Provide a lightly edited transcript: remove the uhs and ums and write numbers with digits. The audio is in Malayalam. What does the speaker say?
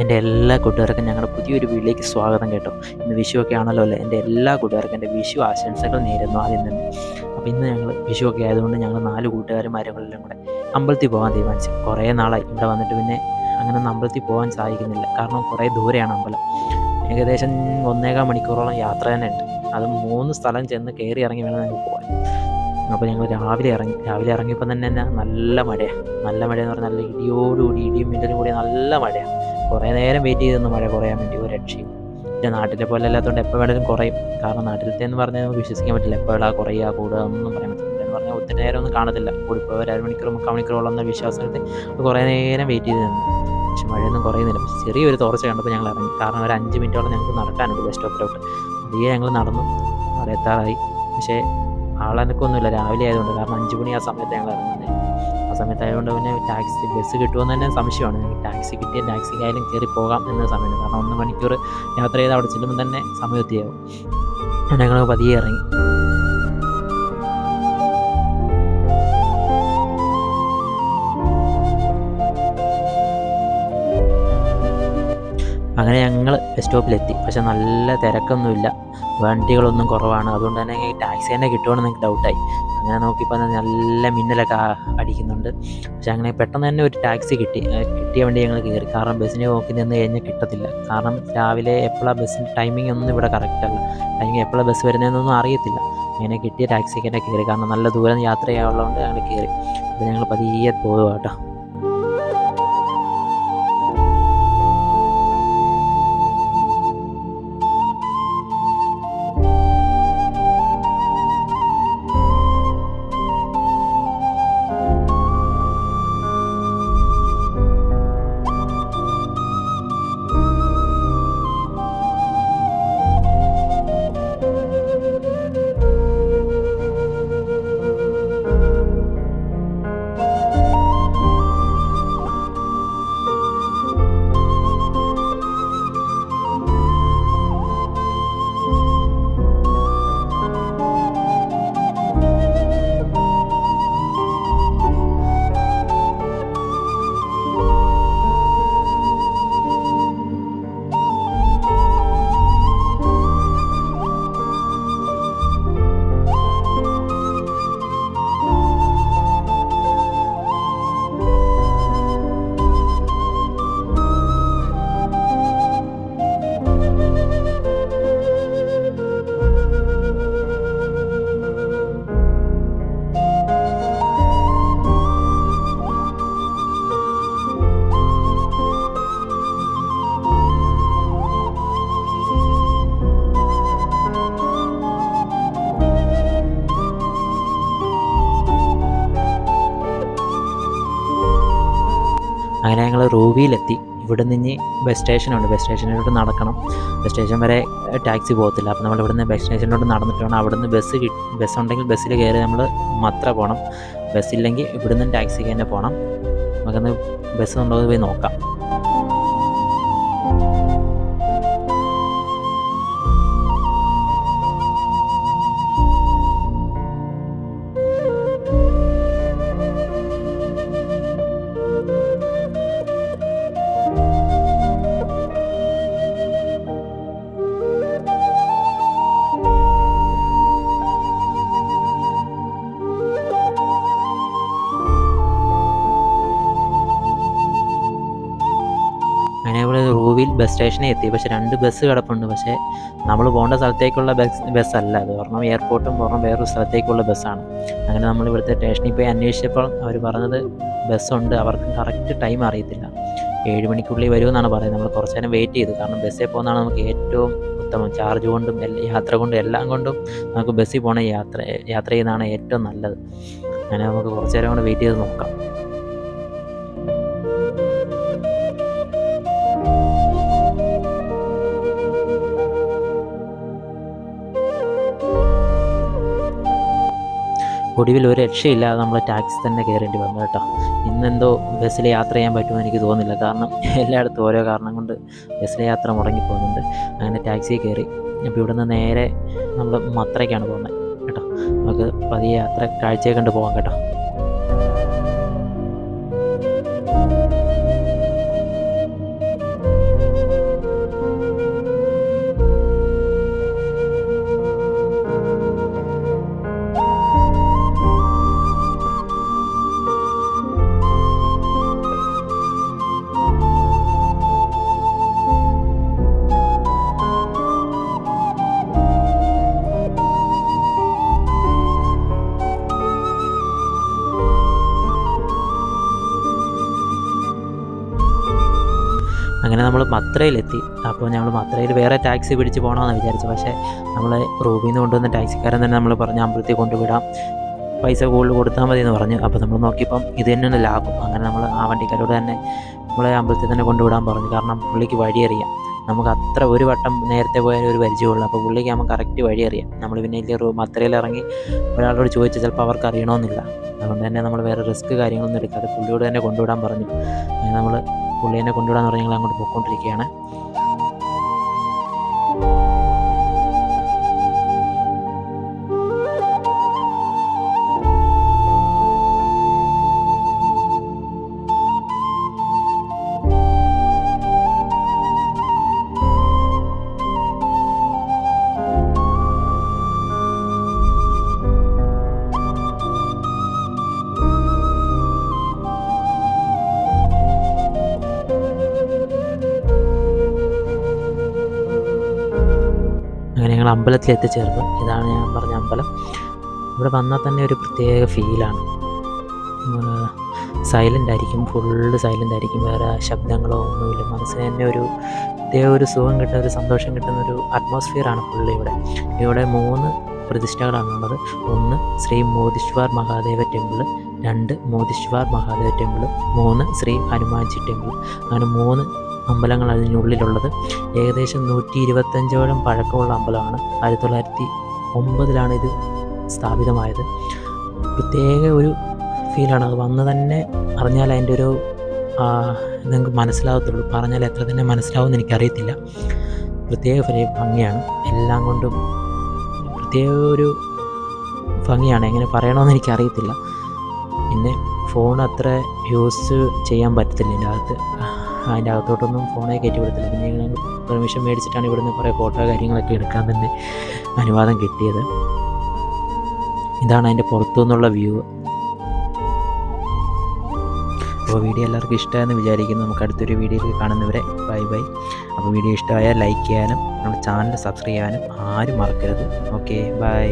എൻ്റെ എല്ലാ കൂട്ടുകാർക്കും ഞങ്ങളുടെ പുതിയൊരു വീട്ടിലേക്ക് സ്വാഗതം കേട്ടോ. ഇന്ന് വിഷുവൊക്കെ ആണല്ലോ അല്ലേ. എൻ്റെ എല്ലാ കൂട്ടുകാർക്കും എൻ്റെ വിഷു ആശംസകൾ നേരുന്നു ആദ്യം തന്നെ. അപ്പോൾ ഇന്ന് ഞങ്ങൾ വിഷുവൊക്കെ ആയതുകൊണ്ട് ഞങ്ങൾ 4 കൂട്ടുകാരന്മാരെല്ലാം കൂടെ അമ്പലത്തിൽ പോകാൻ തീരുമാനിച്ചു. കുറേ നാളായി ഇവിടെ വന്നിട്ട് പിന്നെ അങ്ങനെ ഒന്നും അമ്പലത്തിൽ പോകാൻ സാധിക്കുന്നില്ല. കാരണം കുറേ ദൂരെയാണ് അമ്പലം. ഏകദേശം 1.25 മണിക്കൂറോളം യാത്ര തന്നെ ഉണ്ട്. അതും 3 സ്ഥലം ചെന്ന് കയറി ഇറങ്ങി വേണം ഞങ്ങൾക്ക് പോകാൻ. അപ്പോൾ ഞങ്ങൾ രാവിലെ ഇറങ്ങി. രാവിലെ ഇറങ്ങിയപ്പോൾ തന്നെ നല്ല മഴയാണ്. നല്ല മഴയെന്ന് പറഞ്ഞാൽ നല്ല ഇടിയോടുകൂടി ഇടിയും മിന്നലും കൂടി നല്ല മഴയാണ്. കുറേ നേരം വെയിറ്റ് ചെയ്ത് നിന്ന് മഴ കുറയാൻ വേണ്ടി ഒരു രക്ഷയും. പിന്നെ നാട്ടിലെ പോലെ അല്ലാത്തതുകൊണ്ട് എപ്പോൾ വേണേലും കുറയും. കാരണം നാട്ടിലത്തെ എന്ന് പറഞ്ഞാൽ നമുക്ക് വിശ്വസിക്കാൻ പറ്റില്ല. എപ്പോഴാ കുറയുക കൂടുക ഒന്നും പറയാൻ പറ്റില്ല. എന്ന് പറഞ്ഞാൽ ഒത്തിരി നേരം ഒന്നും കാണത്തില്ല. കൂടിപ്പോൾ ഒരു അരമണിക്കൂർ 3/4 മണിക്കൂറോളം എന്ന വിശ്വാസത്തിൽ കുറേ നേരം വെയിറ്റ് ചെയ്ത് നിന്നു. പക്ഷെ മഴയൊന്നും കുറയുന്നില്ല. പക്ഷേ ചെറിയൊരു തോർച്ച കണ്ടപ്പോൾ ഞങ്ങൾ ഇറങ്ങി. കാരണം ഒരു 5 മിനിറ്റോളം ഞങ്ങൾക്ക് നടക്കാനുണ്ട് ബസ് സ്റ്റോപ്പിലോട്ട്. അതിയെ ഞങ്ങൾ നടന്നു അവിടെ എത്താറായി. പക്ഷേ ആളനക്കൊന്നുമില്ല രാവിലെ ആയതുകൊണ്ട്. കാരണം 5 മണി ആ സമയത്ത് ഞങ്ങൾ ഇറങ്ങുന്നത്. ആ സമയത്തായതുകൊണ്ട് പിന്നെ ബസ് കിട്ടുമെന്ന് തന്നെ സംശയമാണ്. ഞങ്ങൾക്ക് ടാക്സി കിട്ടിയ ടാക്സിക്കായാലും കയറി പോകാം എന്ന സമയത്ത്. കാരണം 1 മണിക്കൂർ യാത്ര ചെയ്ത് അവിടെ ചെല്ലുമ്പോൾ തന്നെ സമയം എത്തിയാവും. ഞങ്ങൾ പതിയെ ഇറങ്ങി. അങ്ങനെ ഞങ്ങൾ ബസ് സ്റ്റോപ്പിലെത്തി. പക്ഷെ നല്ല തിരക്കൊന്നുമില്ല, വണ്ടികളൊന്നും കുറവാണ്. അതുകൊണ്ട് തന്നെ ടാക്സി തന്നെ കിട്ടുമെന്ന് എനിക്ക് ഡൗട്ടായി. അങ്ങനെ നോക്കിയപ്പോൾ നല്ല മിന്നലൊക്കെ അടിക്കുന്നുണ്ട്. പക്ഷെ അങ്ങനെ പെട്ടെന്ന് തന്നെ ഒരു ടാക്സി കിട്ടി. കിട്ടിയ വണ്ടി ഞങ്ങൾ കയറി. കാരണം ബസ്സിന് നോക്കി നിന്ന് കഴിഞ്ഞാൽ കിട്ടത്തില്ല. കാരണം രാവിലെ എപ്പോഴാണ് ബസ്സിൻ്റെ ടൈമിംഗ് ഒന്നും ഇവിടെ കറക്റ്റല്ല. ടൈമിംഗ് എപ്പോഴാണ് ബസ് വരുന്നതെന്നൊന്നും അറിയത്തില്ല. അങ്ങനെ കിട്ടിയ ടാക്സിക്ക് തന്നെ കയറി. കാരണം നല്ല ദൂരം യാത്ര ചെയ്യാനുള്ളതുകൊണ്ട് ഞങ്ങൾ കയറി. അപ്പോൾ ഞങ്ങൾ പതിയെ പോകുക കേട്ടോ. അങ്ങനെ ഞങ്ങൾ റൂബിയിലെത്തി. ഇവിടെ നിന്ന് ബസ് സ്റ്റേഷനുണ്ട്. ബസ് സ്റ്റേഷനിലോട്ട് നടക്കണം. ബസ് സ്റ്റേഷൻ വരെ ടാക്സി പോകത്തില്ല. അപ്പോൾ നമ്മൾ ഇവിടുന്ന് ബസ് സ്റ്റേഷനിലോട്ട് നടന്നിട്ട് വേണം. അവിടുന്ന് ബസ് ഉണ്ടെങ്കിൽ ബസ്സിൽ കയറി നമ്മൾ മത്ര പോകണം. ബസ്സില്ലെങ്കിൽ ഇവിടുന്ന് ടാക്സിക്ക് തന്നെ പോകണം. നമുക്കൊന്ന് ബസ് ഉണ്ടോ എന്ന് പോയി നോക്കാം. അങ്ങനെ ഇവിടെ റൂവിൽ ബസ് സ്റ്റേഷനിൽ എത്തി. പക്ഷേ 2 ബസ് കിടപ്പുണ്ട്. പക്ഷേ നമ്മൾ പോകേണ്ട സ്ഥലത്തേക്കുള്ള ബസ്സല്ല അത്. ഒരെണ്ണം എയർപോർട്ടും ഒരെണ്ണം വേറൊരു സ്ഥലത്തേക്കുള്ള ബസ്സാണ്. അങ്ങനെ നമ്മൾ ഇവിടുത്തെ സ്റ്റേഷനിൽ പോയി അന്വേഷിച്ചപ്പോൾ അവർ പറഞ്ഞത് ബസ്സുണ്ട്, അവർക്ക് കറക്റ്റ് ടൈം അറിയത്തില്ല. 7 മണിക്കുള്ളിൽ വരുമെന്നാണ് പറയുന്നത്. നമ്മൾ കുറച്ച് നേരം വെയിറ്റ് ചെയ്തു. കാരണം ബസ്സിൽ പോകുന്നതാണ് നമുക്ക് ഏറ്റവും ഉത്തമം. ചാർജ് കൊണ്ടും യാത്ര കൊണ്ടും എല്ലാം കൊണ്ടും നമുക്ക് ബസ്സിൽ പോകണ യാത്ര ചെയ്യുന്നതാണ് ഏറ്റവും നല്ലത്. അങ്ങനെ നമുക്ക് കുറച്ച് നേരം കൊണ്ട് വെയിറ്റ് ചെയ്ത് നോക്കാം. ഒടുവിൽ ഒരു രക്ഷയില്ലാതെ നമ്മൾ ടാക്സി തന്നെ കയറേണ്ടി വന്നു കേട്ടോ. ഇന്നെന്തോ ബസ്സിൽ യാത്ര ചെയ്യാൻ പറ്റുമെന്ന് എനിക്ക് തോന്നുന്നില്ല. കാരണം എല്ലായിടത്തും ഓരോ കാരണം കൊണ്ട് ബസ്സിലെ യാത്ര മുടങ്ങിപ്പോകുന്നുണ്ട്. അങ്ങനെ ടാക്സിയിൽ കയറി. അപ്പോൾ ഇവിടുന്ന് നേരെ നമ്മൾ മത്രയ്ക്കാണ് പോകുന്നത് കേട്ടോ. നമുക്ക് പതിയെ യാത്ര കാഴ്ചയെ കണ്ട് പോകാം കേട്ടോ. അങ്ങനെ നമ്മൾ മത്രയിലെത്തി. അപ്പോൾ ഞങ്ങൾ മത്രയിൽ വേറെ ടാക്സി പിടിച്ച് പോകണമെന്ന് വിചാരിച്ചു. പക്ഷേ നമ്മളെ റൂമിൽ നിന്ന് കൊണ്ടുവന്ന ടാക്സിക്കാരൻ തന്നെ നമ്മൾ പറഞ്ഞ് അമ്പലത്തിൽ കൊണ്ടുവിടാം, പൈസ കൂടുതൽ കൊടുത്താൽ മതി എന്ന് പറഞ്ഞു. അപ്പോൾ നമ്മൾ നോക്കിയപ്പം ഇത് തന്നെയാണ് ലാഭം. അങ്ങനെ നമ്മൾ ആ വണ്ടിക്കാരോട് തന്നെ നമ്മളെ അമ്പലത്തിൽ തന്നെ കൊണ്ടുവിടാൻ പറഞ്ഞു. കാരണം പുള്ളിക്ക് വഴിയറിയാം. നമുക്ക് അത്ര ഒരു വട്ടം നേരത്തെ പോയാലും ഒരു പരിചയമുള്ളൂ. അപ്പോൾ പുള്ളിക്ക് നമുക്ക് കറക്റ്റ് വഴിയറിയാം. നമ്മൾ പിന്നെ വലിയ മത്രയിലിറങ്ങി ഒരാളോട് ചോദിച്ചാൽ ചിലപ്പോൾ അവർക്ക് അറിയണമെന്നില്ല. അതുകൊണ്ട് തന്നെ നമ്മൾ വേറെ റിസ്ക് കാര്യങ്ങളൊന്നും എടുക്കാതെ പുള്ളിയോട് തന്നെ കൊണ്ടുവിടാൻ പറഞ്ഞു. അങ്ങനെ നമ്മൾ പുള്ളി തന്നെ കൊണ്ടുവിടാന്ന് പറഞ്ഞ് ഞങ്ങൾ അങ്ങോട്ട് പോയിക്കൊണ്ടിരിക്കുകയാണ്. അങ്ങനെ ഞങ്ങൾ അമ്പലത്തിൽ എത്തിച്ചേർന്നു. ഇതാണ് ഞാൻ പറഞ്ഞ അമ്പലം. ഇവിടെ വന്നാൽ തന്നെ ഒരു പ്രത്യേക ഫീലാണ്. സൈലൻ്റ് ആയിരിക്കും, ഫുള്ള് സൈലൻ്റ് ആയിരിക്കും, വേറെ ശബ്ദങ്ങളോ ഒന്നുമില്ല. മനസ്സിന് തന്നെ ഒരു പ്രത്യേക ഒരു സുഖം കിട്ടുന്ന, ഒരു സന്തോഷം കിട്ടുന്ന ഒരു അറ്റ്മോസ്ഫിയറാണ് ഫുള്ള് ഇവിടെ. ഇവിടെ 3 പ്രതിഷ്ഠകളാണുള്ളത്. 1 Shri Modeshwar Mahadev temple, 2 Modeshwar Mahadev temple, 3 Shri Hanumanji temple. അങ്ങനെ 3 അമ്പലങ്ങൾ അതിനുള്ളിലുള്ളത്. ഏകദേശം 125ഓളം പഴക്കമുള്ള അമ്പലമാണ്. 1909 ഇത് സ്ഥാപിതമായത്. പ്രത്യേക ഒരു ഫീലാണ്. അത് വന്ന് തന്നെ അറിഞ്ഞാൽ അതിൻ്റെ ഒരു നിങ്ങൾക്ക് മനസ്സിലാകത്തുള്ളൂ. പറഞ്ഞാൽ എത്ര തന്നെ മനസ്സിലാവുമെന്ന് എനിക്കറിയത്തില്ല. പ്രത്യേക ഭംഗിയാണ്. എല്ലാം കൊണ്ടും പ്രത്യേക ഒരു ഭംഗിയാണ്. എങ്ങനെ പറയണമെന്ന് എനിക്കറിയത്തില്ല. പിന്നെ ഫോൺ അത്ര യൂസ് ചെയ്യാൻ പറ്റത്തില്ല അതിൻ്റെ അകത്തോട്ടൊന്നും ഫോണേ കയറ്റി വിടത്തില്ല. പിന്നെ ഞങ്ങൾ പെർമിഷൻ മേടിച്ചിട്ടാണ് ഇവിടുന്ന് കുറേ ഫോട്ടോ കാര്യങ്ങളൊക്കെ എടുക്കാൻ തന്നെ അനുവാദം കിട്ടിയത്. ഇതാണ് അതിൻ്റെ പുറത്തു നിന്നുള്ള വ്യൂ. അപ്പോൾ വീഡിയോ എല്ലാവർക്കും ഇഷ്ടമായെന്ന് വിചാരിക്കുന്നു. നമുക്ക് അടുത്തൊരു വീഡിയോയിൽ കാണുന്നവരെ ബൈ ബൈ. അപ്പോൾ വീഡിയോ ഇഷ്ടമായാൽ ലൈക്ക് ചെയ്യാനും നമ്മുടെ ചാനൽ സബ്സ്ക്രൈബ് ചെയ്യാനും ആരും മറക്കരുത്. Okay, by.